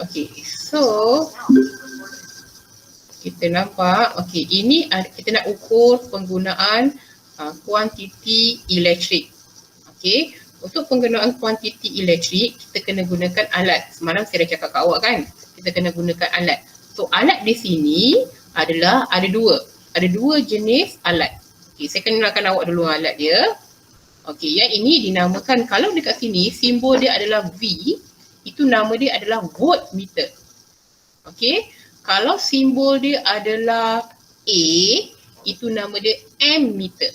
Okey, so kita nampak, okey, ini kita nak ukur penggunaan kuantiti elektrik. Okey, untuk penggunaan kuantiti elektrik, kita kena gunakan alat. Semalam saya dah cakap kat awak kan, kita kena gunakan alat. So, alat di sini adalah ada dua jenis alat. Okey, saya kenalkan awak dulu alat dia. Okey, yang ini dinamakan, kalau dekat sini simbol dia adalah V, itu nama dia adalah voltmeter. Okey, kalau simbol dia adalah A, itu nama dia ammeter.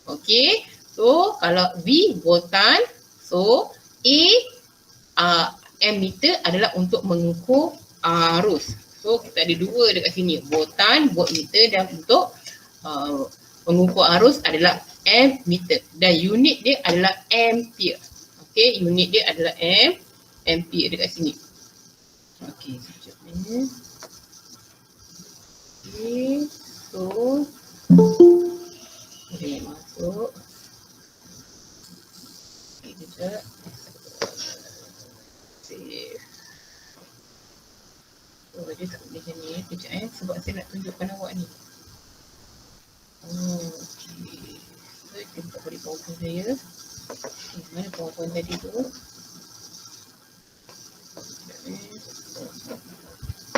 Okey, so kalau V voltan, so A ammeter adalah untuk mengukur arus. So kita ada dua dekat sini, voltan, voltmeter, dan untuk mengukur arus adalah ammeter, dan unit dia adalah ampere. Okey, unit dia adalah ampere dekat sini. Okey, sekejap ni. Okey, so boleh masuk. Okey, sekejap. Save. So dia tak boleh macam ni, sekejap sebab saya nak tunjukkan awak ni. Okey, so kita buka balik PowerPoint saya. Okay, mana PowerPoint tadi tu?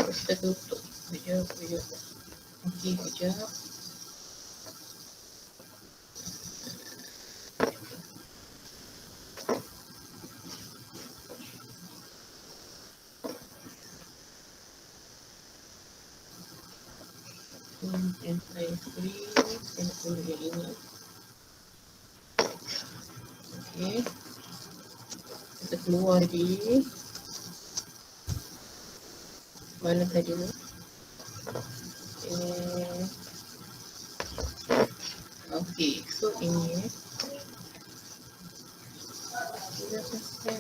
Kita tutup. Sekejap. Okey, sekejap. Entire screen. Saya nak tunjuk yang ini. Okey. Kita keluar di mana tadi tu? Okey, so ini sudah selesai.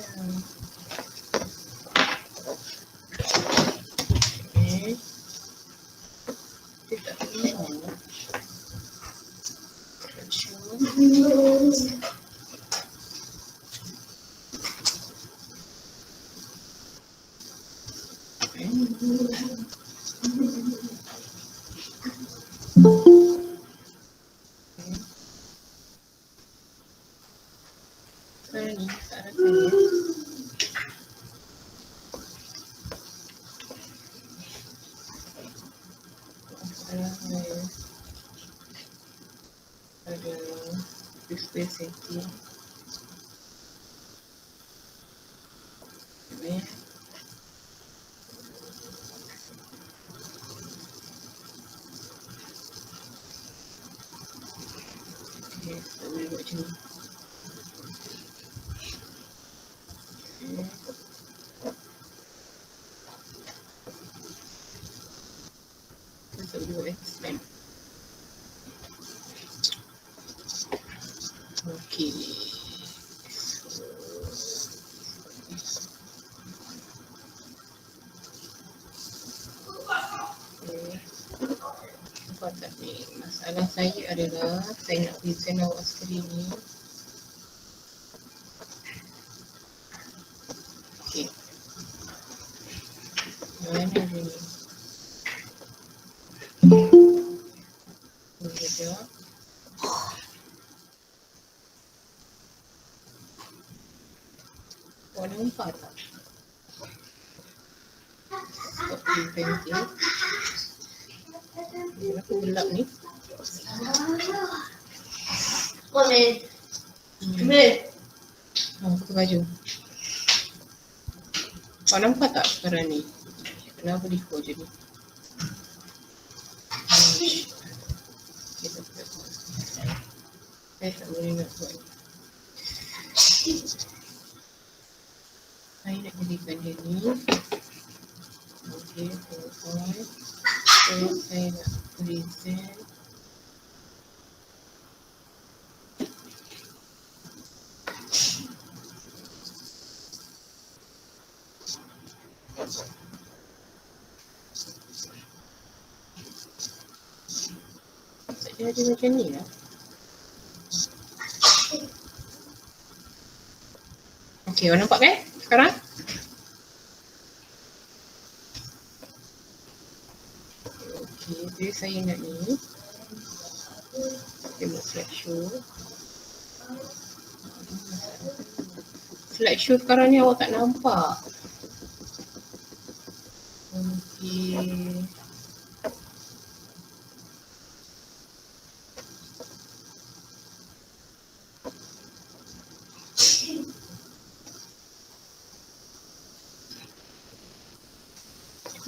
Okey. Kita keluar. Ada display setting. Ini kita boleh buat macam ni. Kita boleh buat expand. Okey. Nampak tak ni? Masalah saya adalah saya nak present awak skrin ni. Okey. Mana dia ni? Sekejap. Awak nampak tak? Stop presenting. Kenapa gelap ni? Boleh. Pakai baju. Awak nampak tak sekarang ni? Kenapa default je ni? Saya tak boleh nak buat ni. Saya nak jadikan dia ni. Okey, PowerPoint. So, saya nak present. Saya ada macam ni lah. Okey, awak nampak kan sekarang? Okey, jadi saya nak ni. Tengok slideshow. Slideshow sekarang ni awak tak nampak. Okey.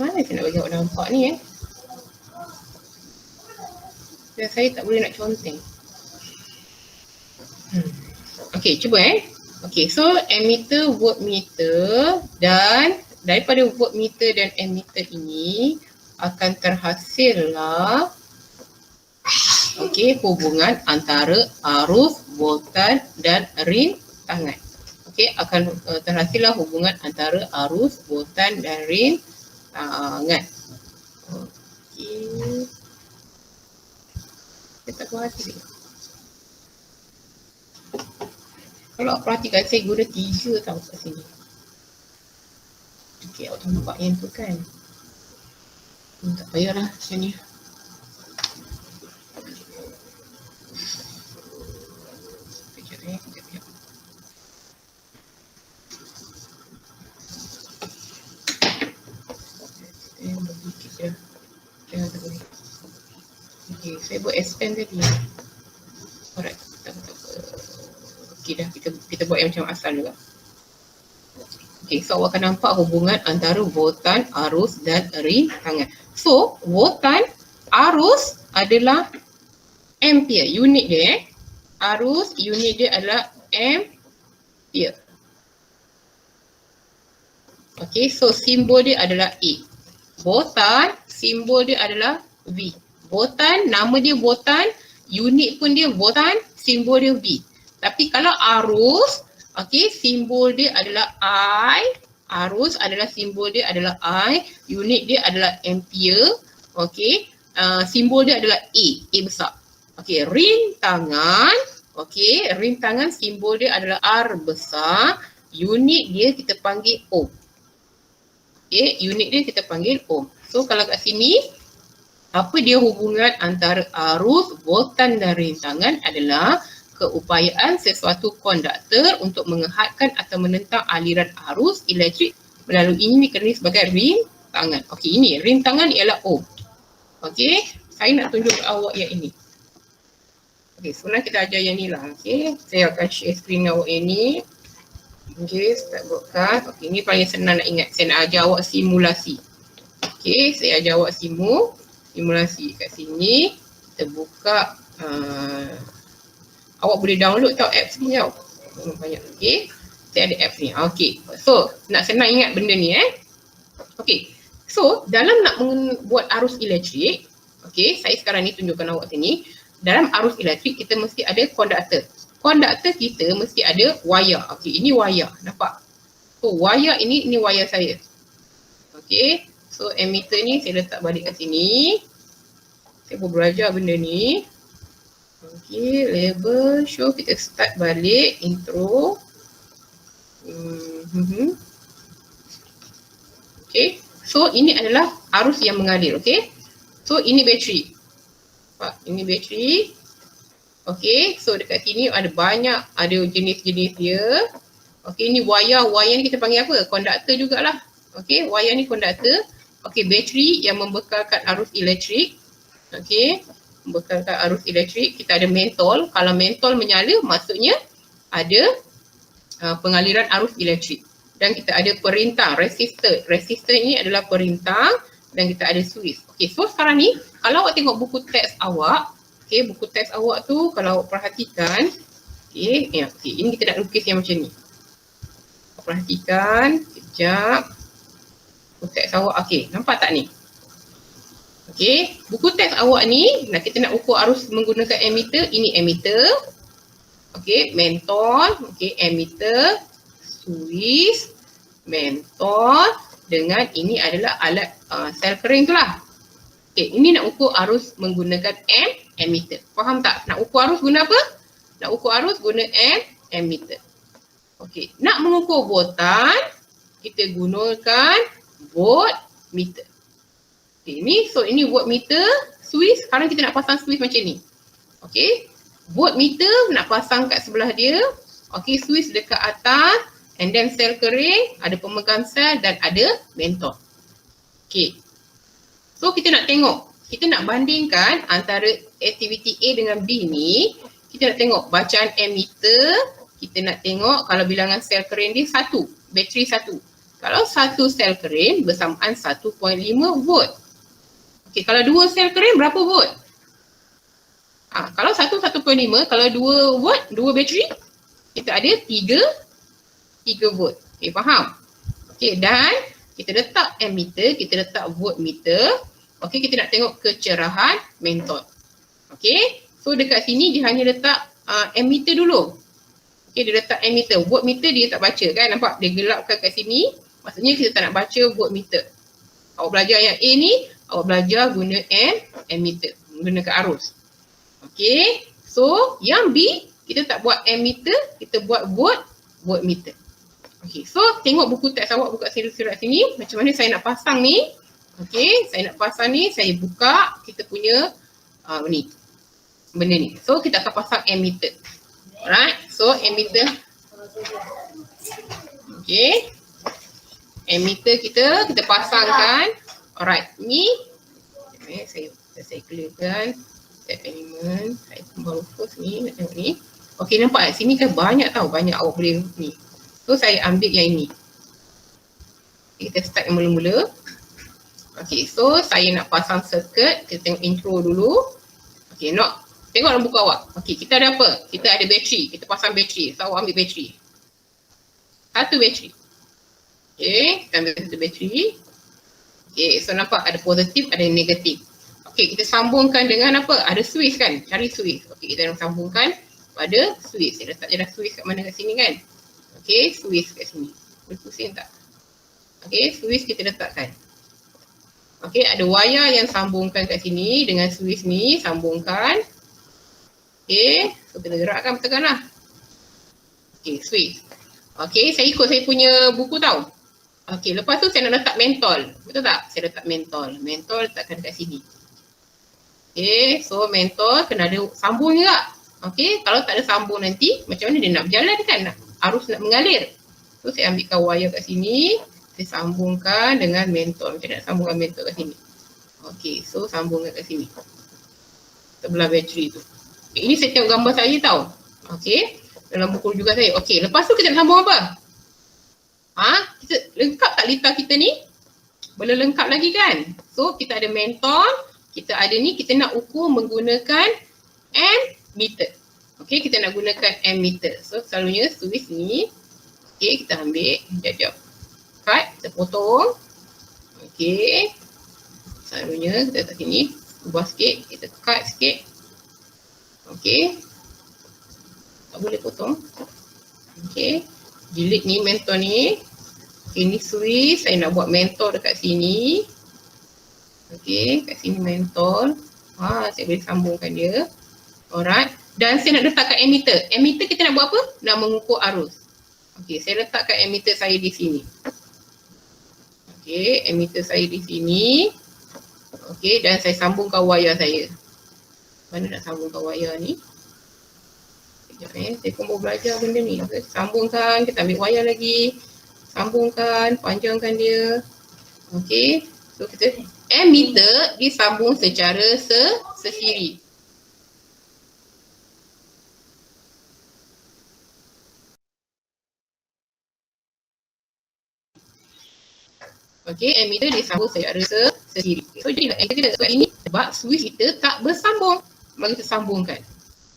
Mana saya nak bagi awak nampak ni Dan saya tak boleh nak conteng. Okey, cuba Okey, so emitter, voltmeter dan daripada voltmeter dan emitter ini akan terhasillah hubungan antara arus, voltan dan rintangan. Okey, akan terhasillah hubungan antara arus, voltan dan rintangan. Okey. Saya tak tahu hasil dia. Kalau awak perhatikan saya guna 3 tau kat sini. Okey, awak nampak yang tu kan? Tak payahlah macam ni. Sekejap. Saya buat sikit je. Jangan tak boleh. Okey, saya buat expand tadi. Alright, tak apa. Okey dah, kita buat yang macam asal juga. Okey, so awak akan nampak hubungan antara voltan, arus dan rintangan. So, voltan, arus adalah ampere. Unit dia Arus, unit dia adalah ampere. Okey, so simbol dia adalah A. Voltan, simbol dia adalah V. Voltan, nama dia voltan, unit pun dia voltan, simbol dia V. Tapi kalau arus, okey, simbol dia adalah I. Arus adalah simbol dia adalah I. Unit dia adalah ampere. Okey, simbol dia adalah A besar. Okey, rintangan. Okey, rintangan simbol dia adalah R besar. Unit dia kita panggil ohm. Okey, unit dia kita panggil ohm. So kalau kat sini, apa dia hubungan antara arus, voltan dan rintangan adalah keupayaan sesuatu konduktor untuk menghadkan atau menentang aliran arus elektrik melalui ini dikenali sebagai rintangan. Okey, ini rintangan ialah ohm. Okey, saya nak tunjuk ke awak yang ini. Okey, sebenarnya kita ajar yang ni lah. Okey, saya akan share screen awak yang ni. Okey, start broadcast. Okey, ni paling senang nak ingat. Saya nak ajar awak simulasi. Okey, saya ajar awak simulasi kat sini. Kita buka awak boleh download tau apps ni tau. Banyak. Okey, saya ada apps ni. Okey, so nak senang ingat benda ni Okey, so dalam nak buat arus elektrik, okey, saya sekarang ni tunjukkan awak sini. Dalam arus elektrik kita mesti ada konduktor. Konduktor kita mesti ada wayar. Okey, ini wayar. Nampak? So wayar ini wayar saya. Okey, so emitter ni saya letak balik kat sini. Saya pun belajar benda ni. Okey, label, show, kita start balik intro. Okey, so ini adalah arus yang mengalir. Okey, so ini bateri. Ini bateri. Okey, so dekat sini ada banyak, ada jenis-jenis dia. Okey, ini wayar ni kita panggil apa? Konduktor jugalah. Okey, wayar ni konduktor. Okey, bateri yang membekalkan arus elektrik. Okey, membekalkan arus elektrik. Kita ada mentol. Kalau mentol menyala, maksudnya ada pengaliran arus elektrik. Dan kita ada perintang, resistor. Resistor ini adalah perintang dan kita ada switch. Okey, so sekarang ni kalau awak tengok buku teks awak, okey, buku teks awak tu kalau awak perhatikan, okey, ini kita nak lukis yang macam ni. Awak perhatikan, kejap. Buku teks awak, okey, nampak tak ni? Okey, buku teks awak ni, kita nak ukur arus menggunakan emitter, ini emitter. Okey, mentol, okey, emitter, switch, mentol dengan ini adalah alat sel kering tu lah. Okey, ini nak ukur arus menggunakan emitter. Faham tak? Nak ukur arus guna apa? Nak ukur arus guna emitter. Okey, nak mengukur voltan, kita gunakan voltmeter. Okay, ini voltmeter, Swiss. Sekarang kita nak pasang Swiss macam ni. Okay, voltmeter nak pasang kat sebelah dia. Okay, Swiss dekat atas. And then sel kering, ada pemegang sel dan ada mentol. Okay, so kita nak tengok, kita nak bandingkan antara aktiviti A dengan B ni. Kita nak tengok bacaan ammeter. Kita nak tengok kalau bilangan sel kering dia 1, bateri 1. Kalau satu sel kering bersamaan 1.5 volt. Okey, kalau dua sel kering berapa volt? Kalau 1.5, kalau 2 volt, 2 bateri, kita ada 3 volt. Okey, faham? Okey, dan kita letak ammeter, kita letak voltmeter. Okey, kita nak tengok kecerahan mentol. Okey, so dekat sini dia hanya letak ammeter dulu. Okey, dia letak ammeter. Voltmeter dia tak baca kan, nampak? Dia gelapkan kat sini. Maksudnya kita tak nak baca voltmeter. Awak belajar yang A ni, awak belajar guna ammeter, gunakan arus. Okey, so yang B, kita tak buat ammeter, kita buat voltmeter. Okey, so tengok buku teks awak, buka surat sini, macam mana saya nak pasang ni. Okey, saya nak pasang ni, saya buka kita punya ni, benda ni. So kita akan pasang ammeter. Alright, so ammeter. Okey, ammeter kita pasangkan. Alright, ni saya clearkan set element. Saya baru first ni, nak tengok ni. Okey, nampak kat sini kan banyak tau, banyak awak boleh ni. So saya ambil yang ini. Okay, kita start yang mula-mula. Okey, so saya nak pasang circuit. Kita tengok intro dulu. Okey, tengok dalam buku awak. Okey, kita ada apa? Kita ada bateri. Kita pasang bateri. So awak ambil bateri. Satu bateri. Okey, kita ambil satu bateri. Okey, so nampak ada positif, ada negatif. Okey, kita sambungkan dengan apa? Ada switch kan? Cari switch. Okey, kita nak sambungkan pada switch. Saya letak je dah switch kat mana kat sini kan? Okey, switch kat sini. Boleh pusing tak? Okey, switch kita letakkan. Okey, ada wayar yang sambungkan kat sini dengan switch ni, sambungkan. Okey, so kena gerakkan, tekan lah. Okey, switch. Okey, saya ikut saya punya buku tau. Okey, lepas tu saya nak letak mentol. Betul tak? Saya letak mentol. Mentol letakkan kat sini. Okey, so mentol kena ada sambung juga. Okey, kalau tak ada sambung nanti, macam mana dia nak berjalan kan? Arus nak mengalir. So saya ambilkan wayar kat sini. Saya sambungkan dengan mentol. Macam nak sambungkan mentol kat sini. Okey, so sambungkan kat sini. Sebelah bateri tu. Okay, ini saya tengok gambar saya tau. Okey, dalam buku juga saya. Okey, lepas tu kita nak sambung apa? Kita lengkap tak litar kita ni? Boleh lengkap lagi kan? So kita ada mentol, kita ada ni, kita nak ukur menggunakan ammeter. Okey, kita nak gunakan ammeter. So selalunya switch ni, okey, kita ambil, jap. Cut, kita potong. Okey. Selalunya kita letak sini, ubah sikit, kita cut sikit. Okey. Tak boleh potong. Okey. Jilid ni mentol ni. Okay, ni switch, saya nak buat mentol dekat sini. Okey, kat sini mentol. Saya boleh sambungkan dia. Alright. Dan saya nak letakkan ammeter. Ammeter kita nak buat apa? Nak mengukur arus. Okey, saya letakkan ammeter saya di sini. Okey, ammeter saya di sini. Okey, dan saya sambungkan wayar saya. Mana nak sambungkan wayar ni? Saya pun mau belajar benda ni. Sambungkan, kita ambil wayar lagi. Sambungkan, panjangkan dia. Okey. So kita ammeter disambung secara sesiri. Okey, ammeter disambung secara sesiri. So jadi kita buat ini sebab switch kita tak bersambung. Mari kita sambungkan.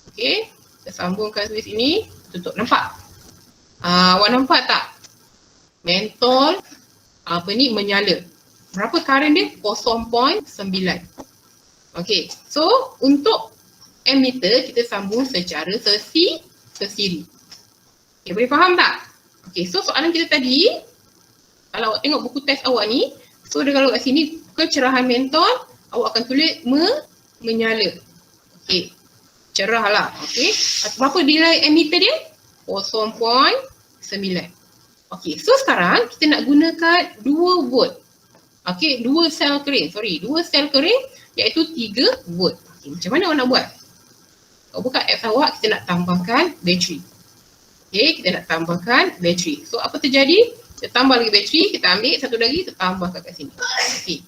Okey. Kita sambungkan switch ini, tutup. Nampak? Awak nampak tak? Mentol menyala. Berapa current dia? 0.9. Okey. So untuk ammeter kita sambung secara sesiri. Okay, boleh faham tak? Okey, so soalan kita tadi, kalau awak tengok buku teks awak ni, so dia kalau kat sini kecerahan mentol, awak akan tulis menyala. Okey. Cerah lah, okey. Berapa nilai ammeter dia? 0.9. Okey, so sekarang kita nak gunakan 2 volt. Okey, 2 sel kering. Dua sel kering iaitu 3 volt. Okay, macam mana awak nak buat? Awak buka apps awak, kita nak tambahkan bateri. Okey, kita nak tambahkan bateri. So apa terjadi? Kita tambah lagi bateri, kita ambil satu lagi, kita tambah kat sini. Okey.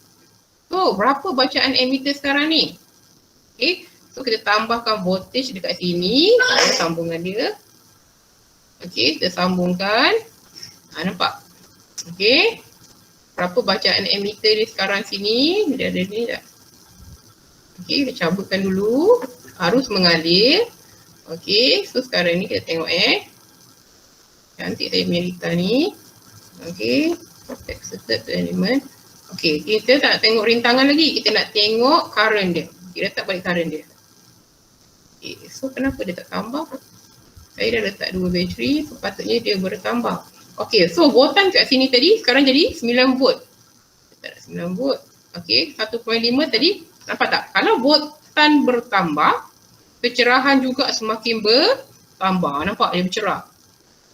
So berapa bacaan ammeter sekarang ni? Okey, so kita tambahkan voltage dekat sini, sambungan dia. Okey, kita sambungkan. Nampak? Okey. Berapa bacaan ammeter ni sekarang sini? Dia ada ni tak? Okey, kita cabutkan dulu. Harus mengalir. Okey, so sekarang ni kita tengok cantik saya punya Rita ni. Okey, excited element. Okey, kita tak tengok rintangan lagi. Kita nak tengok current dia. Kita letak balik current dia. Okey, so kenapa dia tak tambah? Saya dah letak 2 bateri, sepatutnya dia bertambah. Okey, so voltan kat sini tadi sekarang jadi 9 volt. Kita nak 9 volt. Okey, 1.5 tadi. Nampak tak? Kalau voltan bertambah, kecerahan juga semakin bertambah. Nampak dia bercerah.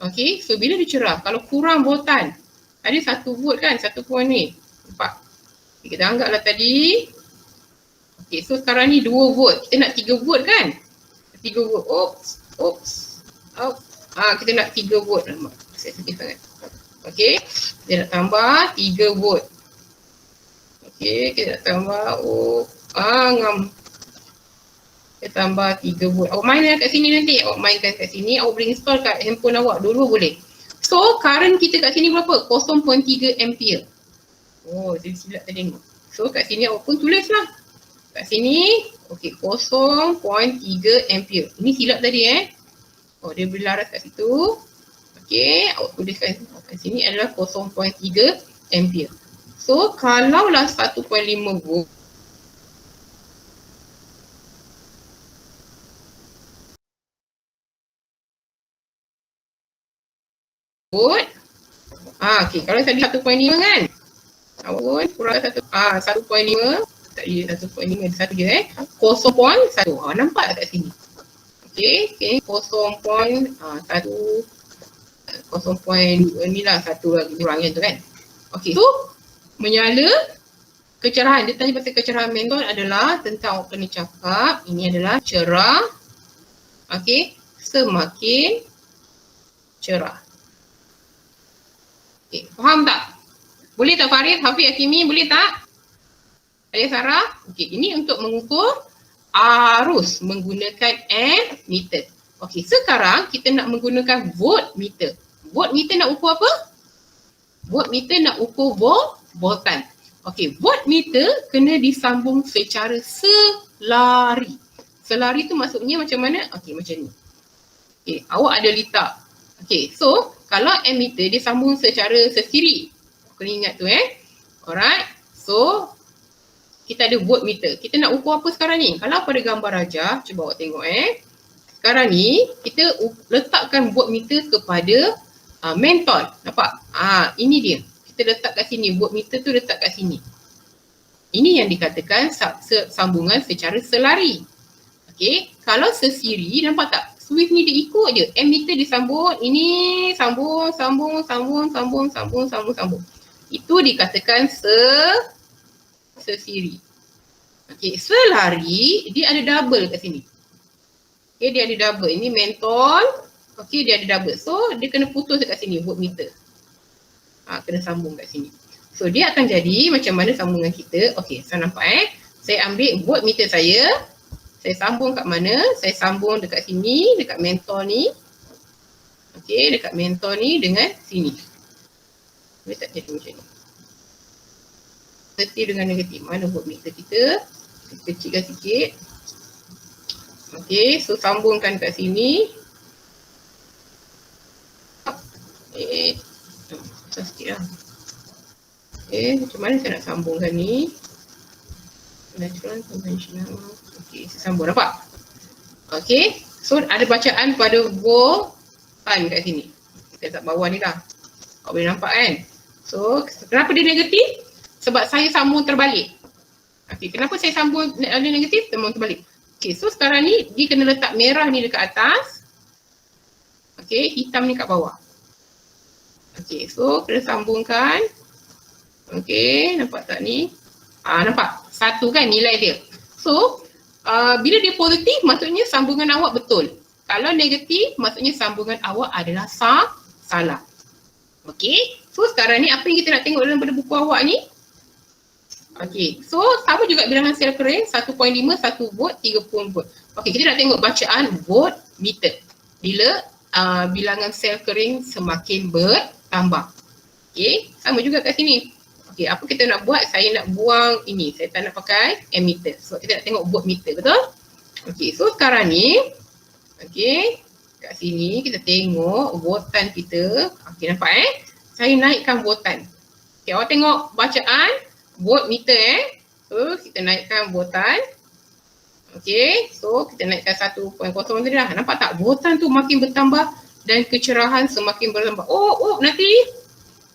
Okey, so bila dia cerah, kalau kurang voltan, ada 1 volt kan, 1 point ni. Nampak? Okay, kita anggaplah tadi. Okey, so sekarang ni 2 volt. Kita nak 3 volt kan? 3 volt. Oops. Kita nak 3 volt. Nampak? Sensitif sangat. Okey, kita nak tambah 3 volt. Okey, kita nak tambah. Ngam. Kita tambah 3 volt. Awak mainkan kat sini nanti. Awak mainkan kat sini. Awak boleh install kat handphone awak. Dua-dua boleh. So, current kita kat sini berapa? 0.3 ampere. Oh, jadi silap tadi ni. So, kat sini awak pun tulislah. Kat sini, okey, 0.3 ampere. Ini silap tadi dia berlaras kat situ. Okey, awak tuliskan kat sini adalah 0.3 ampere. So, kalaulah 1.5 volt, okey, kalau tadi 1.5 kan? Awak kurang 1.5. Tak ada 1.5, ada satu je 0.1. Nampak kat sini? Okey, 0.1. 0.2 ni lah, satu lagi kurangnya tu kan. Okey, so menyala kecerahan. Dia tanya pasal kecerahan mentol adalah tentang awak kena cakap ini adalah cerah. Okey, semakin cerah. Okey, faham tak? Boleh tak Farid, Hafiz, Hakimi, boleh tak? Ada Sarah? Okey, ini untuk mengukur arus menggunakan ammeter. Okey, sekarang kita nak menggunakan voltmeter. Voltmeter nak ukur apa? Voltmeter nak ukur voltan. Okey, voltmeter kena disambung secara selari. Selari tu maksudnya macam mana? Okey, macam ni. Okey, awak ada litar. Okey, so kalau ammeter dia sambung secara sesiri. Kena ingat tu Alright. So kita ada voltmeter. Kita nak ukur apa sekarang ni? Kalau pada gambar rajah, cuba awak tengok sekarang ni kita letakkan voltmeter kepada mentol. Nampak? Ini dia. Kita letak kat sini. Voltmeter tu letak kat sini. Ini yang dikatakan sambungan secara selari. Okey. Kalau sesiri, nampak tak? Switch ni dia ikut je. Ammeter disambung. Ini sambung. Itu dikatakan sesiri. Okey. Selari, dia ada double kat sini. Okay, dia ada double. Ini mentol. Okey, dia ada double. So, dia kena putus dekat sini, voltmeter. Kena sambung kat sini. So, dia akan jadi macam mana sambungan kita. Okey, saya nampak Saya ambil voltmeter saya. Saya sambung kat mana? Saya sambung dekat sini, dekat mentol ni. Okey, dekat mentol ni dengan sini. Boleh tak jadi macam ni? Positif dengan negatif. Mana voltmeter kita? Kita kecilkan sikit. Okey, so sambungkan kat sini. Susah sikit lah. Macam mana saya nak sambungkan ni? Natural, conventional. Okey, saya sambung. Nampak? Okey, so ada bacaan pada voltan kat sini. Kita letak bawah ni lah. Awak boleh nampak kan? So, kenapa dia negatif? Sebab saya sambung terbalik. Okey, kenapa saya sambung negatif? Sambung terbalik. Okey, so sekarang ni dia kena letak merah ni dekat atas. Okey, hitam ni kat bawah. Okey, so kena sambungkan. Okey, nampak tak ni? Nampak? 1 kan nilai dia. So, bila dia positif maksudnya sambungan awak betul. Kalau negatif maksudnya sambungan awak adalah salah. Okey. So, sekarang ni apa yang kita nak tengok dalam pada buku awak ni? Okey. So, sama juga bilangan sel kering 1.5, 1 volt, 30 volt. Okey, kita nak tengok bacaan volt meter. Bila bilangan sel kering semakin bertambah. Okey, sama juga kat sini. Okey, apa kita nak buat? Saya nak buang ini. Saya tak nak pakai ammeter. So, kita nak tengok voltmeter, betul? Okey, so sekarang ni, okey, kat sini kita tengok voltan kita. Okey, nampak Saya naikkan voltan. Okey, awak tengok bacaan voltmeter So, kita naikkan voltan. Okey, so kita naikkan 1.0 tadi dah. Nampak tak? Voltan tu makin bertambah dan kecerahan semakin bertambah. Oh, nanti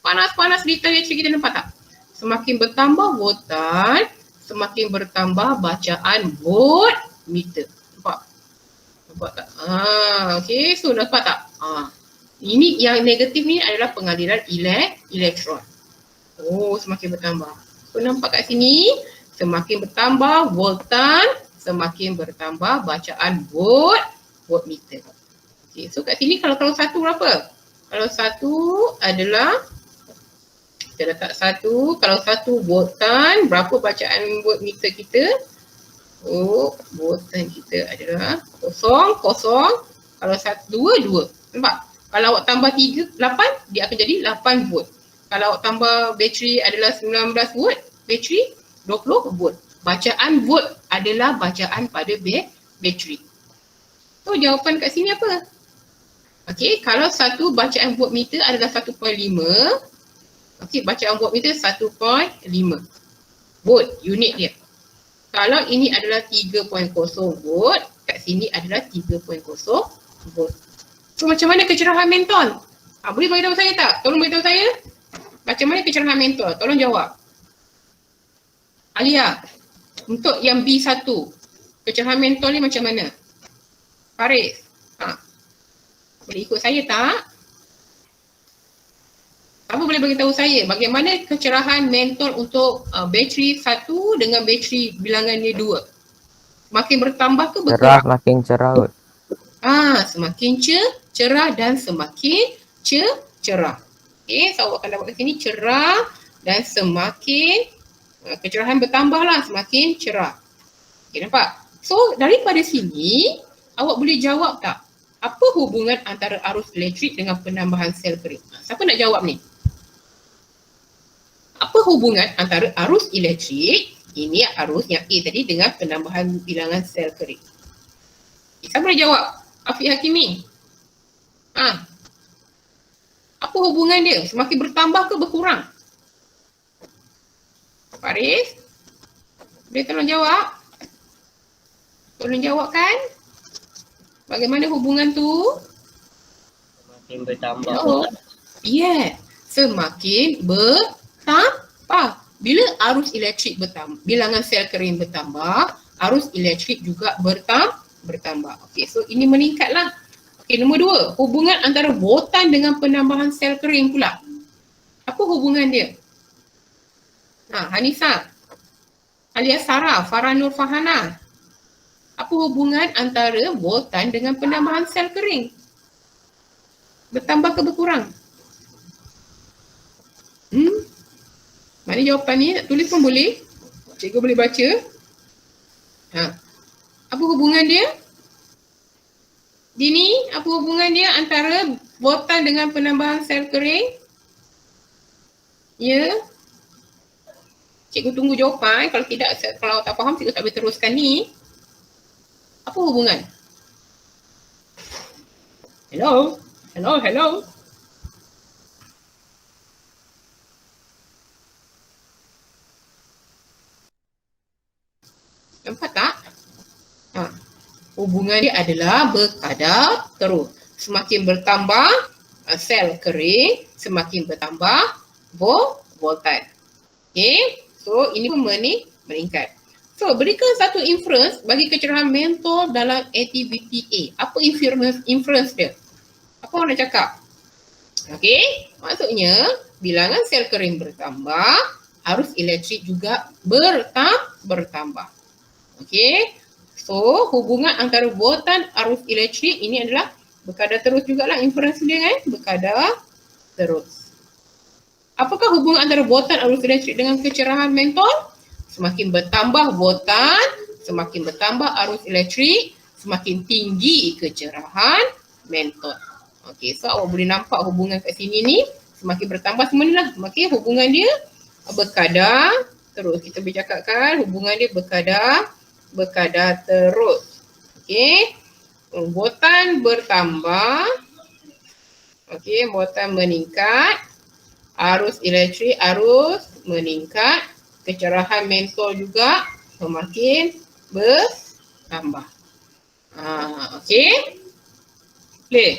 panas-panas di elektrik kita, nampak tak? Semakin bertambah voltan, semakin bertambah bacaan voltmeter. Nampak? Nampak tak? Okey, so nampak tak? Ini yang negatif ni adalah pengaliran elektron. Oh, semakin bertambah. So nampak kat sini, semakin bertambah voltan, semakin bertambah bacaan voltmeter. Okey, so kat sini kalau 1 berapa? Kalau 1 adalah, kita letak 1, kalau 1 voltan, berapa bacaan voltmeter kita? Oh, voltan kita adalah 0. Kalau 2. Nampak? Kalau awak tambah 8, dia akan jadi 8 volt. Kalau awak tambah bateri adalah 19 volt, bateri 20 volt. Bacaan volt adalah bacaan pada bateri. So, jawapan kat sini apa? Okey, kalau 1 bacaan voltmeter adalah 1.5, okey, bacaan voltmeter 1.5 volt unit dia. Kalau ini adalah 3.0 volt, kat sini adalah 3.0 volt. So, macam mana kecerahan mentol? Boleh beritahu saya tak? Tolong beritahu saya. Macam mana kecerahan mentol? Tolong jawab. Alia, untuk yang B1, kecerahan mentol ni macam mana? Faris, boleh ikut saya tak? Apa boleh beritahu saya bagaimana kecerahan mentol untuk bateri 1 dengan bateri bilangannya 2? Makin bertambah ke berkurang? Cerah, makin cerah. Semakin cerah dan semakin cerah. Okey, so awak akan dapat kat sini cerah dan semakin kecerahan bertambahlah, semakin cerah. Okey, nampak? So, daripada sini awak boleh jawab tak? Apa hubungan antara arus elektrik dengan penambahan sel kering? Siapa nak jawab ni? Apa hubungan antara arus elektrik, ini arus yang A tadi, dengan penambahan bilangan sel kering? Siapa boleh jawab? Afiq Hakimi. Apa hubungan dia? Semakin bertambah ke berkurang? Faris? Boleh tolong jawab? Tolong jawabkan. Bagaimana hubungan tu? Semakin bertambah. Semakin bertambah. Bila arus elektrik bertambah, bilangan sel kering bertambah, arus elektrik juga bertambah. Okey, so ini meningkatlah. Okey, nombor 2, hubungan antara voltan dengan penambahan sel kering pula. Apa hubungan dia? Hanisa, alias Sarah, Farah Nur Fahana. Apa hubungan antara voltan dengan penambahan sel kering? Bertambah ke berkurang? Mana jawapan ni? Nak tulis pun boleh. Cikgu boleh baca. Apa hubungan dia? Dini, apa hubungan dia antara voltan dengan penambahan sel kering? Ya. Cikgu tunggu jawapan. Kalau tidak, kalau tak faham, cikgu tak boleh teruskan ni. Apa hubungan? Hello? Nampak tak? Hubungan dia adalah berkadar terus. Semakin bertambah sel kering, semakin bertambah voltan. Okay? So, ini pun meningkat. So, berikan satu inference bagi kecerahan mentol dalam aktiviti A. Apa inference dia? Apa orang nak cakap? Okay? Maksudnya, bilangan sel kering bertambah, arus elektrik juga bertambah. Okey. So, hubungan antara voltan arus elektrik ini adalah berkadar terus jugalah inferensi dia kan? Berkadar terus. Apakah hubungan antara voltan arus elektrik dengan kecerahan mentol? Semakin bertambah voltan, semakin bertambah arus elektrik, semakin tinggi kecerahan mentol. Okey, so awak boleh nampak hubungan kat sini ni semakin bertambah semua ni lah. Okey, hubungan dia berkadar terus. Kita boleh cakapkan hubungan dia berkadar terus. Okey. Voltan bertambah. Okey, voltan meningkat. Arus elektrik meningkat. Kecerahan mentol juga semakin bertambah. Okey. Boleh?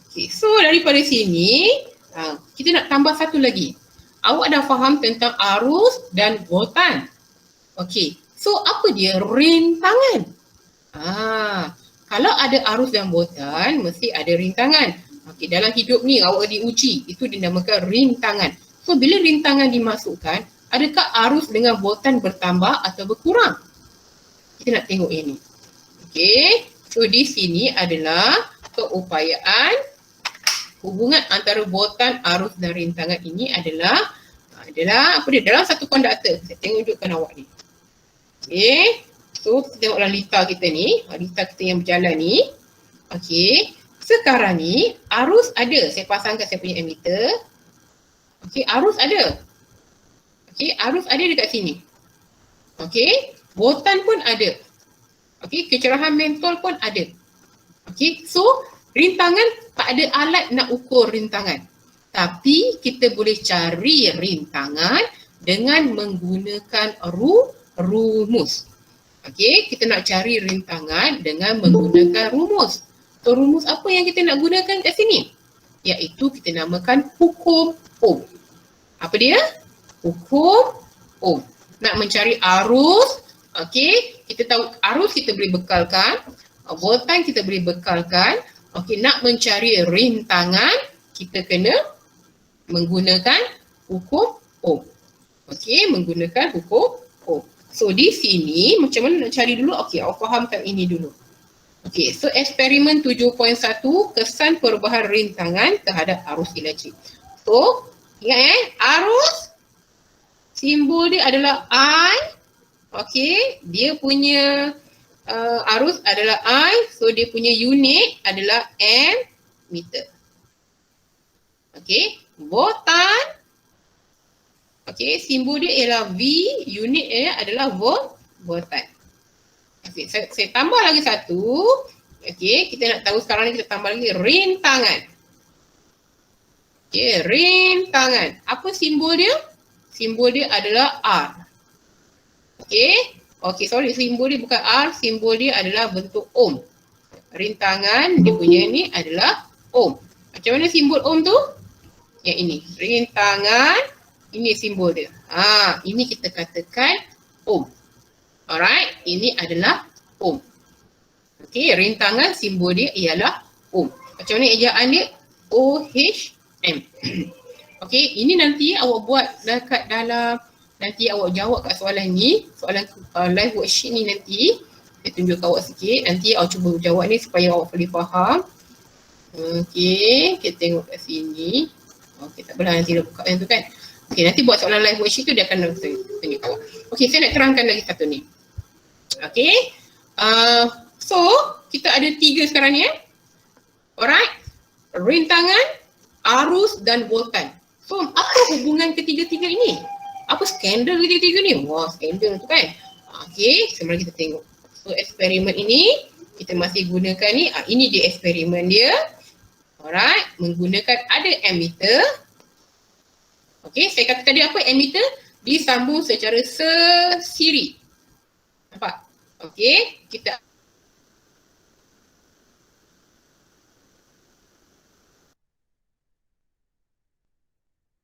Okey, so daripada sini kita nak tambah satu lagi. Awak dah faham tentang arus dan voltan. Okey, so apa dia rintangan? Kalau ada arus dan voltan, mesti ada rintangan. Okey, dalam hidup ni awak diuji, itu dinamakan rintangan. So bila rintangan dimasukkan, adakah arus dengan voltan bertambah atau berkurang? Kita nak tengok ini. Okey, so di sini adalah keupayaan hubungan antara voltan, arus dan rintangan ini adalah apa dia? Dalam satu konduktor. Saya tunjukkan awak ni. Okey. So kita tengoklah litar kita ni. Litar kita yang berjalan ni. Okey. Sekarang ni arus ada. Saya pasangkan saya punya ammeter. Okey, arus ada. Okey, arus ada dekat sini. Okey. Voltan pun ada. Okey, kecerahan mentol pun ada. Okey, so rintangan tak ada alat nak ukur rintangan. Tapi kita boleh cari rintangan dengan menggunakan rumus. Okey, kita nak cari rintangan dengan menggunakan rumus. So rumus apa yang kita nak gunakan kat sini? Iaitu kita namakan hukum Ohm. Apa dia? Hukum Ohm. Nak mencari arus, okey, kita tahu arus kita boleh bekalkan, voltan kita boleh bekalkan. Okey, nak mencari rintangan, kita kena menggunakan hukum Ohm. Okey, menggunakan hukum Ohm. So di sini macam mana nak cari dulu? Okey, awak fahamkan ini dulu. Okey, so eksperimen 7.1 kesan perubahan rintangan terhadap arus elektrik. So, ingat arus simbol dia adalah I. Okey, dia punya arus adalah I, so dia punya unit adalah ammeter. Okey, voltan. Okey, simbol dia ialah V, unit dia adalah voltan. Okey, saya tambah lagi satu. Okey, kita nak tahu sekarang ni kita tambah lagi rintangan. Okey, rintangan. Apa simbol dia? Simbol dia adalah R. Okey. Okey, sorry, simbol dia bukan R, simbol dia adalah bentuk ohm. Rintangan dia punya ni adalah ohm. Macam mana simbol ohm tu? Yang ini, rintangan, ini simbol dia. Ini kita katakan ohm. Alright, ini adalah ohm. Okey, rintangan simbol dia ialah ohm. Macam mana ejaan dia? OHM. Okey, ini nanti awak buat dekat dalam, nanti awak jawab kat soalan ni, soalan live worksheet ni nanti. Saya tunjuk awak sikit, nanti awak cuba jawab ni supaya awak boleh faham. Okey, kita tengok kat sini. Okey, tak apalah nanti dah buka yang tu kan. Okey, nanti buat soalan live worksheet tu dia akan tunjuk awak. Okey, saya nak terangkan lagi satu ni. Okey, so kita ada 3 sekarang ni Alright, rintangan, arus dan voltan. So apa hubungan ketiga-tiga ini? Apa skandal ketiga-tiga ni? Wah, skandal tu kan. Okey, sebenarnya kita tengok. So eksperimen ini kita masih gunakan ni. Ini dia eksperimen dia. Alright, menggunakan ada ammeter. Okey, saya kata tadi apa ammeter? Disambung secara sesiri. Nampak? Okey, kita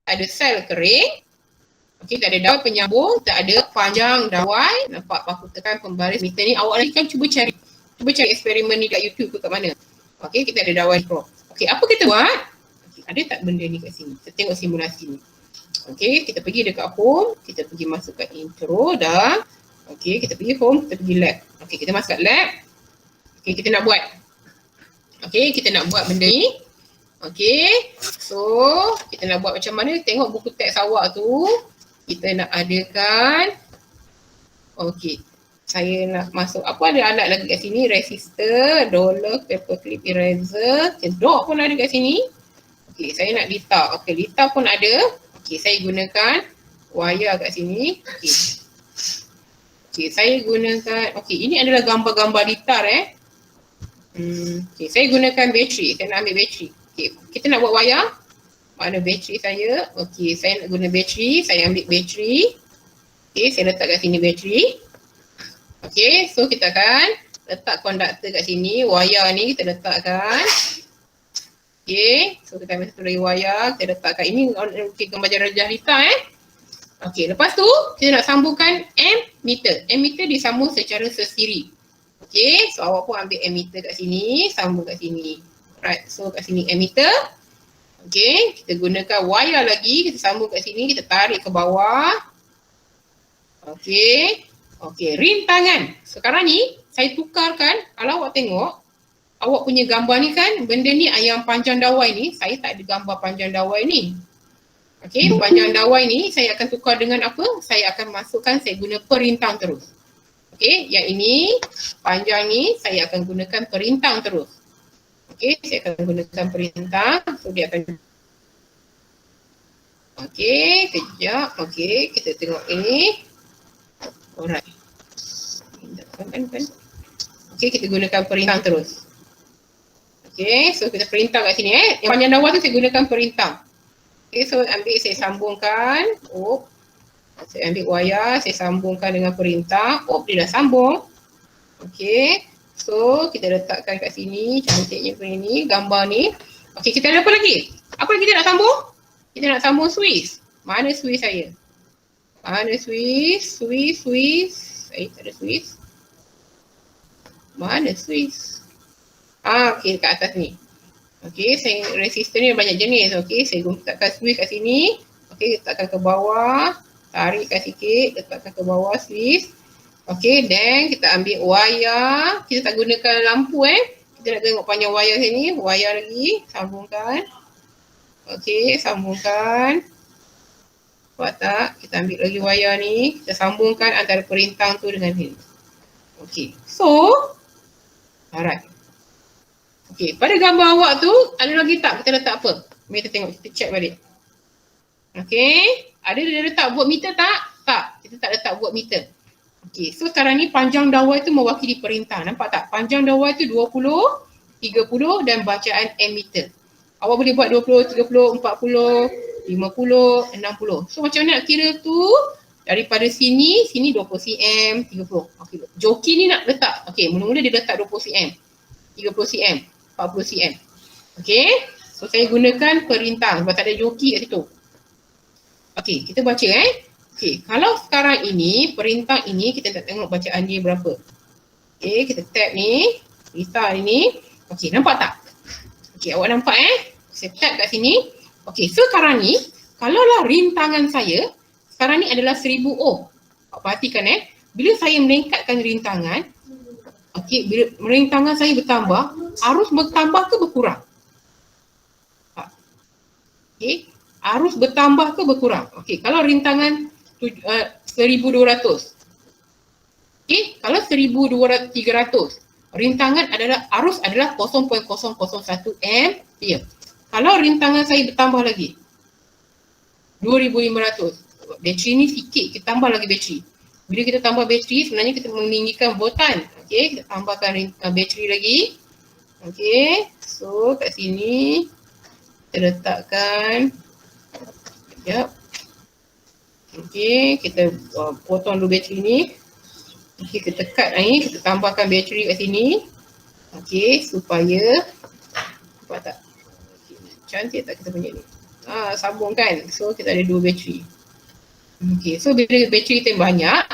ada sel kering. Okey, tak ada dawai penyambung, tak ada panjang dawai. Nampak paku tekan pembaris meter ni. Awak lagi kan cuba cari eksperimen ni kat YouTube ke kat mana. Okey, kita ada dawai pro. Okey, apa kita buat? Okay, ada tak benda ni kat sini? Kita tengok simulasi ni. Okey, kita pergi dekat home, kita pergi masukkan intro dah. Okey, kita pergi home, kita pergi lab. Okey, kita masuk kat lab. Okey, kita nak buat. Okey, kita nak buat benda ni. Okey, so kita nak buat macam mana? Tengok buku teks awak tu. Kita nak adakan. Okey, saya nak masuk. Apa ada alat lagi kat sini? Resistor, roller, paperclip, eraser. Cendok pun ada kat sini. Okey, saya nak litar. Okey, litar pun ada. Okey, saya gunakan wayar kat sini. Okey. Okey, saya gunakan. Okey, ini adalah gambar-gambar litar Okey, saya gunakan bateri. Saya nak ambil bateri. Okey, kita nak buat wayar. Mana bateri saya? Okey, saya nak guna bateri. Saya ambil bateri. Okey, saya letak kat sini bateri. Okey, so kita akan letak konduktor kat sini. Wayar ni kita letakkan. Okey, so kita ambil satu lagi wayar. Kita letakkan ini. Okey, gambar rajah litar Okey, lepas tu kita nak sambungkan ammeter. Ammeter disambung secara sesiri. Okey, so awak pun ambil ammeter kat sini, sambung kat sini. Right, so kat sini ammeter. Okey, kita gunakan wayar lagi, kita sambung kat sini, kita tarik ke bawah. Okey. Okey, rintangan. Sekarang ni saya tukarkan, kalau awak tengok, awak punya gambar ni kan, benda ni yang panjang dawai ni, saya tak ada gambar panjang dawai ni. Okey, panjang dawai ni saya akan tukar dengan apa? Saya akan masukkan, saya guna perintang terus. Okey, yang ini panjang ni saya akan gunakan perintang terus. Okey, saya akan gunakan perintang. So dia akan. Okey, kejap. Okey, kita tengok ini. Alright. Kan. Okey, kita gunakan perintang terus. Okey, so kita perintang kat sini Yang panjang dawai tu saya gunakan perintang. Okey, so ambil, saya sambungkan. Saya ambil wayar, saya sambungkan dengan perintah. Dia dah sambung. Okey, so kita letakkan kat sini. Cantiknya punya ni, gambar ni. Okey, kita ada apa lagi? Apa yang kita nak sambung? Kita nak sambung Swiss. Mana Swiss saya? Mana Swiss? Swiss. Tak ada Swiss. Mana Swiss? Okey, dekat atas ni. Okey, resistor ni banyak jenis. Okey, saya letakkan Swiss kat sini. Okey, letakkan ke bawah. Tarikkan sikit, letakkan ke bawah Swiss. Okey, then kita ambil wayar. Kita tak gunakan lampu Kita nak tengok panjang wayar sini. Wayar lagi, sambungkan. Okey, sambungkan. Buat tak? Kita ambil lagi wayar ni. Kita sambungkan antara perintang tu dengan ni. Okey, so alright. Okey, pada gambar awak tu ada lagi tak kita letak apa? Mari kita tengok, kita check balik. Okey, ada dia letak voltmeter tak? Tak, kita tak letak voltmeter. Okey, so sekarang ni panjang dawai tu mewakili perintah. Nampak tak? Panjang dawai tu 20, 30 dan bacaan ammeter. Awak boleh buat 20, 30, 40, 50, 60. So macam mana nak kira tu? Daripada sini 20 cm, 30. Okey, joki ni nak letak. Okey, mula-mula dia letak 20 cm, 30 cm, 40 cm. Okey, so saya gunakan perintah sebab tak ada joki kat situ. Okey, kita baca Okey, kalau sekarang ini, perintah ini kita nak tengok bacaan dia berapa. Okey, kita tab ni, litar ini. Okey, nampak tak? Okey, awak nampak Saya tab kat sini. Okey, so sekarang ni, kalaulah rintangan saya, sekarang ni adalah 1000 ohm. Awak perhatikan bila saya meningkatkan rintangan, okey, bila rintangan saya bertambah, arus bertambah ke berkurang? Okey, arus bertambah ke berkurang? Okey, kalau rintangan 1200. Okey, kalau 1300, rintangan adalah arus adalah 0.001 ampere. Kalau rintangan saya bertambah lagi 2500, bateri ni sikit, kita tambah lagi bateri. Bila kita tambah bateri, sebenarnya kita meninggikan voltan. Okey, kita tambahkan bateri lagi. Okey, so kat sini kita letakkan. Sekejap. Okey, kita potong dulu bateri ni. Okey, kita cut ni, kita tambahkan bateri kat sini. Okey, supaya nampak tak? Okay, cantik tak kita punya ni? Sambungkan. So kita ada 2 bateri. Okey, so bila bateri kita banyak,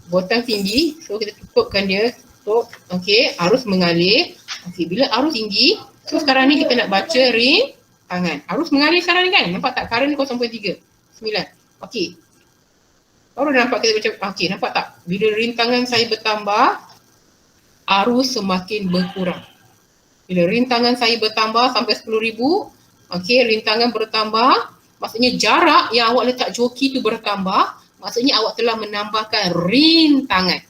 voltan tinggi, so kita tutupkan dia. Tutup. Okey, arus mengalir. Okey, bila arus tinggi, so sekarang ni kita nak baca ring tangan. Arus mengalir sekarang ni kan? Nampak tak? Current 0.3. 9. Okey. Baru nampak kita macam, okey, nampak tak? Bila rintangan saya bertambah, arus semakin berkurang. Bila rintangan saya bertambah sampai 10,000, okey, rintangan bertambah, maksudnya jarak yang awak letak joki tu bertambah, maksudnya awak telah menambahkan rintangan.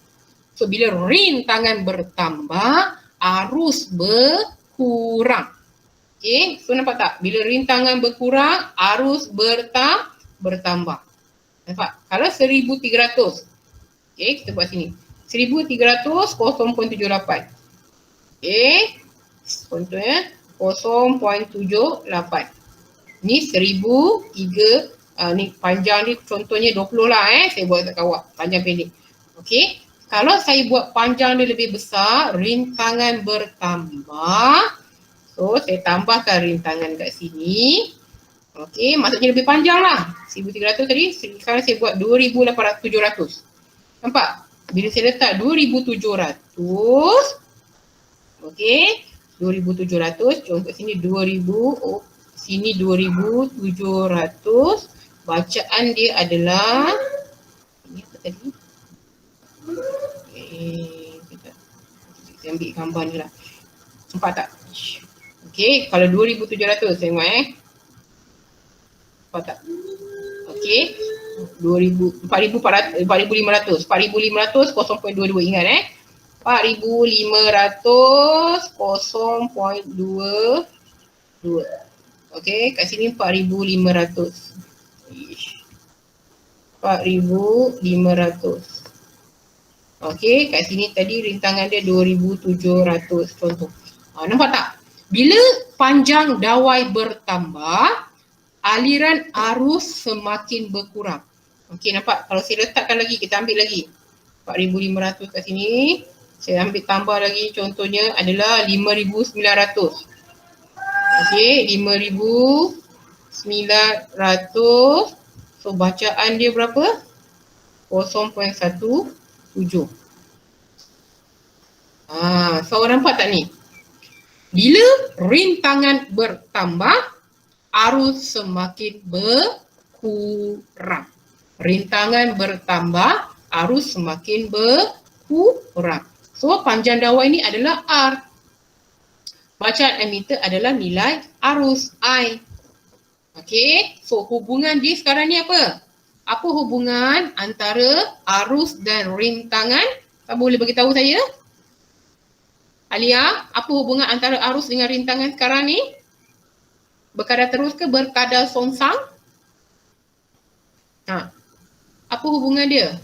So, bila rintangan bertambah, arus berkurang. Okey, so nampak tak? Bila rintangan berkurang, arus bertambah. Nampak? Kalau 1,300, okey, kita buat sini. 1,300, 0.78. Okey, contohnya 0.78. Ni 1,003, ni panjang ni contohnya 20 lah saya buat dekat awak, panjang pendek. Okey, kalau saya buat panjang dia lebih besar, rintangan bertambah. So, saya tambahkan rintangan kat sini. Okey, maksudnya lebih panjang lah. 1,300 tadi, sekarang saya buat 2,700. Nampak? Bila saya letak 2,700, okey, 2,700, contoh sini 2,000, sini 2,700. Bacaan dia adalah, ini apa tadi? Saya ambil gambar ni lah. Nampak tak? Okey, kalau 2,700 tengok Nampak tak? Okey, 4,500, 0.22, ingat 4,500, 0.22. Okey, kat sini 4,500. 4,500. Okey, kat sini tadi rintangan dia 2,700 contoh. Nampak tak? Bila panjang dawai bertambah, aliran arus semakin berkurang. Okey, nampak? Kalau saya letakkan lagi, kita ambil lagi 4,500 kat sini. Saya ambil tambah lagi, contohnya adalah 5,900. Okey, 5,900. So, bacaan dia berapa? 0.17. So, nampak tak ni? Bila rintangan bertambah, arus semakin berkurang. Rintangan bertambah, arus semakin berkurang. So, panjang dawai ini adalah R. Bacaan ammeter adalah nilai arus I. Okey, so hubungan dia sekarang ni apa? Apa hubungan antara arus dan rintangan? Kamu boleh beritahu saya? Alia, apa hubungan antara arus dengan rintangan sekarang ni? Berkadar terus ke berkadar songsang? Apa hubungan dia?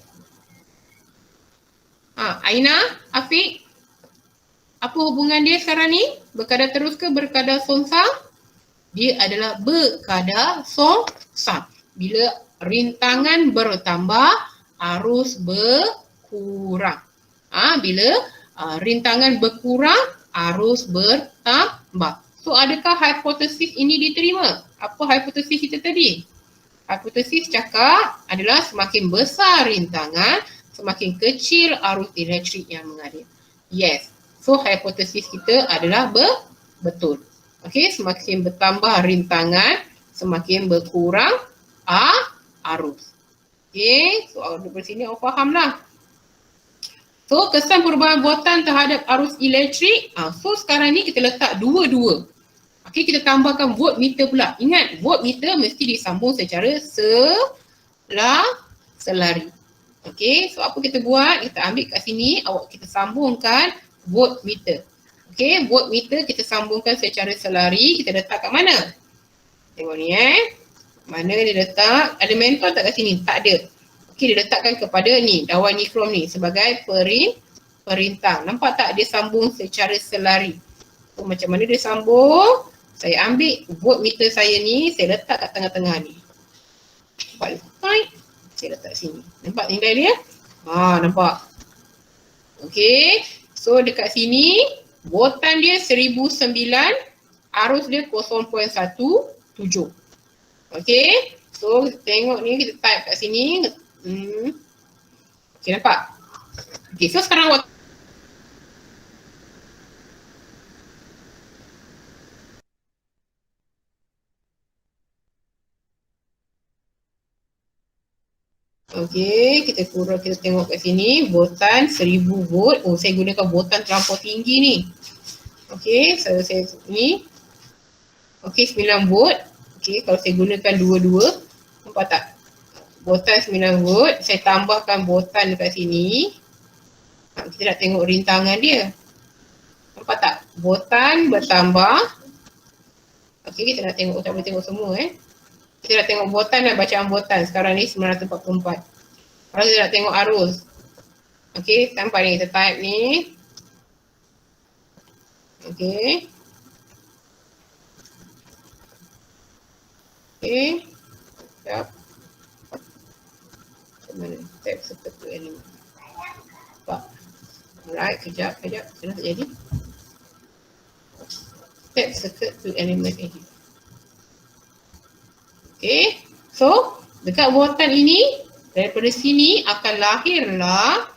Aina, Afiq, apa hubungan dia sekarang ni? Berkadar terus ke berkadar songsang? Dia adalah berkadar songsang. Bila rintangan bertambah, arus berkurang. Bila rintangan berkurang, arus bertambah. So, adakah hipotesis ini diterima? Apa hipotesis kita tadi? Hipotesis cakap adalah semakin besar rintangan, semakin kecil arus elektrik yang mengalir. Yes. So, hipotesis kita adalah betul. Okey, semakin bertambah rintangan, semakin berkurang arus. Okey, so dari sini awak fahamlah. So, kesan perubahan buatan terhadap arus elektrik. So, sekarang ni kita letak dua-dua. Okey, kita tambahkan voltmeter pula. Ingat, voltmeter mesti disambung secara selari. Okey, so apa kita buat? Kita ambil kat sini, kita sambungkan voltmeter. Okey, voltmeter kita sambungkan secara selari. Kita letak kat mana? Tengok ni Mana dia letak? Ada mentol tak kat sini? Tak ada. Okey, dia letakkan kepada ni, dawai nikrom ni sebagai perintang. Nampak tak dia sambung secara selari? So, macam mana dia sambung? Saya ambil voltmeter saya ni, saya letak kat tengah-tengah ni. Nampak dia? Saya letak sini. Nampak nilai dia? Nampak. Okey. So, dekat sini, voltan dia 1,009, arus dia 0.17. Okey. So, tengok ni, kita type kat sini. Okey, nampak? Okey, so sekarang waktu Okey, kita tengok kat sini voltan 1000 volt. Oh, saya gunakan voltan terlampau tinggi ni. Okey, saya ni. Okey, 9 volt. Okey, kalau saya gunakan dua-dua, nampak tak? Voltan 9 volt, saya tambahkan voltan dekat sini. Kita nak tengok rintangan dia. Nampak tak? Voltan bertambah. Okey, kita nak tengok, tak boleh tengok semua Kita nak tengok voltan dan bacaan voltan. Sekarang ni 944. Kalau kita nak tengok arus. Okey, sampai ni kita type ni. Okey. Okey. Sekejap. Macam mana? Type seperti ini. Nampak? Alright, kejap. Kenapa tak jadi? Tap circuit to element edit. Okay, so dekat voltan ini, daripada sini akan lahirlah,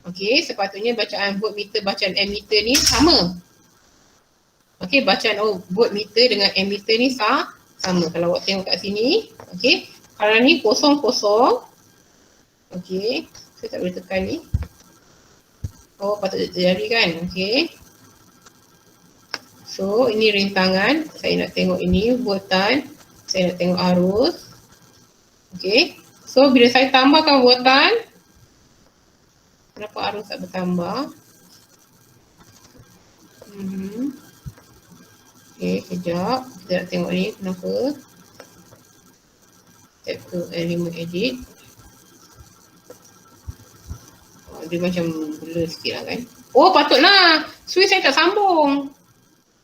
okay, sepatutnya bacaan voltmeter, bacaan ammeter ni sama. Okay, bacaan voltmeter dengan ammeter ni sama. Kalau awak tengok kat sini, okay, kalau ni kosong. Okay, saya tak boleh tekan ni. Oh, patut terjadi kan? Okay. So, ini rintangan. Saya nak tengok ini voltan. Saya nak tengok arus. Okay. So, bila saya tambahkan voltan, kenapa arus tak bertambah? Okay, kejap. Kita nak tengok ni kenapa. Tap to element edit. Dia macam blur sikit lah kan. Oh, patutlah. Switch saya tak sambung.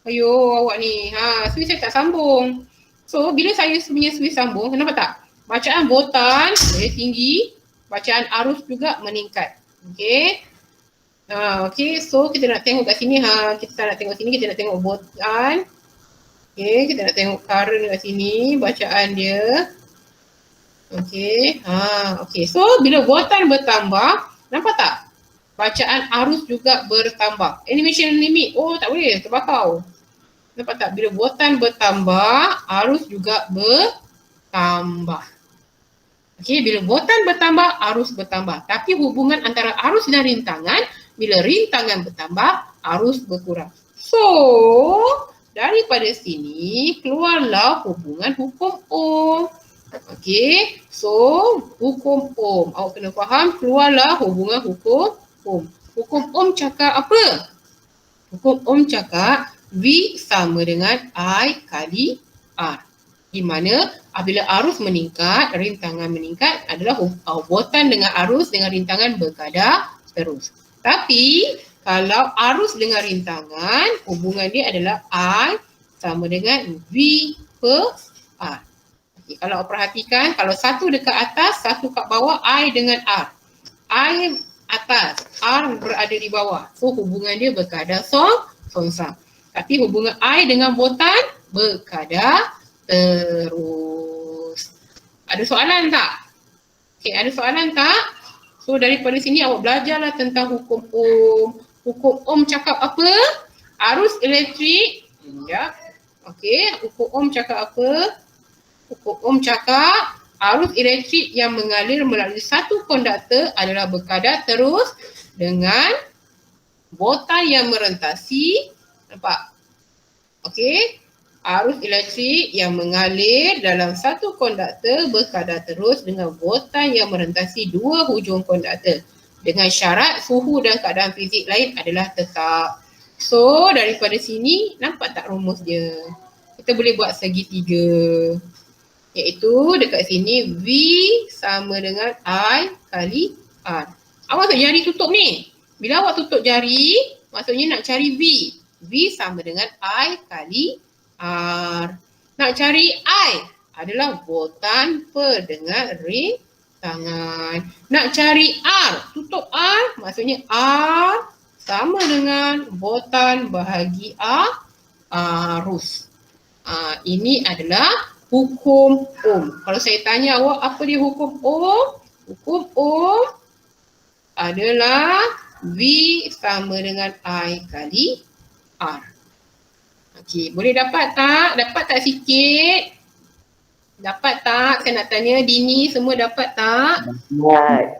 Ayo, awak ni. Switch saya tak sambung. So, bila saya punya switch sambung, kenapa tak? Bacaan voltan dia tinggi, bacaan arus juga meningkat. Okay. Okay, so kita nak tengok kat sini. Kita nak tengok sini, kita nak tengok voltan. Okay, kita nak tengok current kat sini, bacaan dia. Okay. Okay, so bila voltan bertambah, nampak tak? Bacaan arus juga bertambah. Animation limit. Oh, tak boleh. Terbakau. Nampak tak? Bila voltan bertambah, arus juga bertambah. Okey, bila voltan bertambah, arus bertambah. Tapi hubungan antara arus dan rintangan, bila rintangan bertambah, arus berkurang. So, daripada sini, keluarlah hubungan hukum Ohm. Okey, so hukum Ohm. Awak kena faham, keluarlah hubungan hukum Ohm. Hukum Ohm cakap apa? Hukum Ohm cakap V sama dengan I kali R. Di mana apabila arus meningkat, rintangan meningkat adalah voltan dengan arus dengan rintangan bergadah terus. Tapi kalau arus dengan rintangan, hubungan dia adalah I sama dengan V per R. Okay, kalau perhatikan, kalau satu dekat atas, satu kat bawah, I dengan R. I atas, R berada di bawah. So hubungan dia bergadah songsam. Tapi hubungan I dengan voltan bergadah terus. Ada soalan tak? Okay, ada soalan tak? So daripada sini awak belajarlah tentang hukum Ohm. Hukum Ohm cakap apa? Arus elektrik. Ya. Okay, hukum Ohm cakap apa? Hukum Ohm cakap arus elektrik yang mengalir melalui satu konduktor adalah bergadah terus dengan voltan yang merentasi. Nampak? Okey. Arus elektrik yang mengalir dalam satu konduktor bergadah terus dengan voltan yang merentasi dua hujung konduktor. Dengan syarat suhu dan keadaan fizik lain adalah tetap. So, daripada sini, nampak tak rumus dia? Kita boleh buat segitiga. Iaitu dekat sini V sama dengan I kali R. Awak tak jari tutup ni. Bila awak tutup jari, maksudnya nak cari V. V sama dengan I kali R. Nak cari I adalah voltan per dengan rintangan. Nak cari R, tutup R, maksudnya R sama dengan voltan bahagi arus. Ini adalah hukum Ohm. Kalau saya tanya awak apa dia hukum Ohm? Hukum Ohm adalah V sama dengan I kali R. Okey, boleh dapat tak? Dapat tak sikit? Dapat tak? Saya nak tanya Dini semua dapat tak? Buat.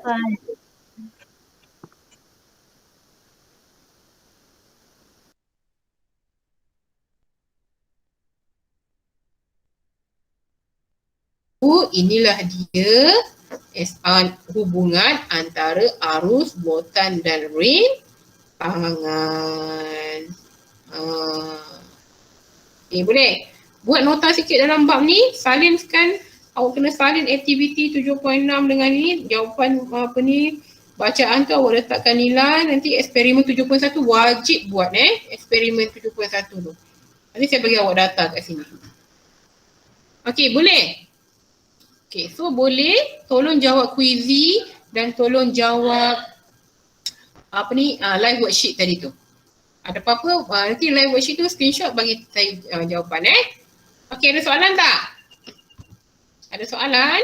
Inilah dia hubungan antara arus, botan dan rintangan. Boleh? Buat nota sikit dalam bab ni, salinkan, awak kena salin aktiviti 7.6 dengan ni, jawapan apa ni, bacaan tu awak letakkan nilai, nanti eksperimen 7.1 wajib buat eksperimen 7.1 tu. Nanti saya bagi awak data kat sini. Okey, boleh? Okey, so boleh tolong jawab kuizi dan tolong jawab apa ni live worksheet tadi tu. Ada apa-apa nanti live worksheet tu screenshot bagi saya jawapan Okey, ada soalan tak? Ada soalan?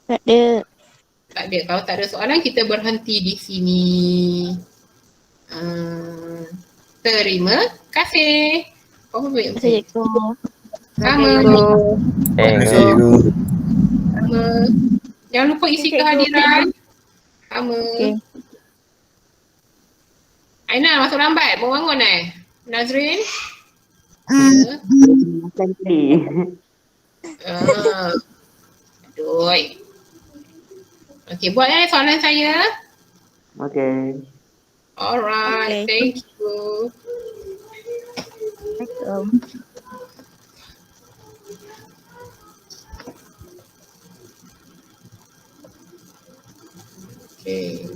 Tak ada. Tak ada. Kalau tak ada soalan kita berhenti di sini. Terima kasih. Assalamualaikum. Sama. Terima kasih, Cikgu. Sama. Jangan lupa isi kehadiran. Sama. Okey. Aina masuk lambat. Mau bangun Nazrin? Nanti. Aduh. Okey, buat soalan saya. Okay. Alright, Okay. thank you. Assalamualaikum. Okay.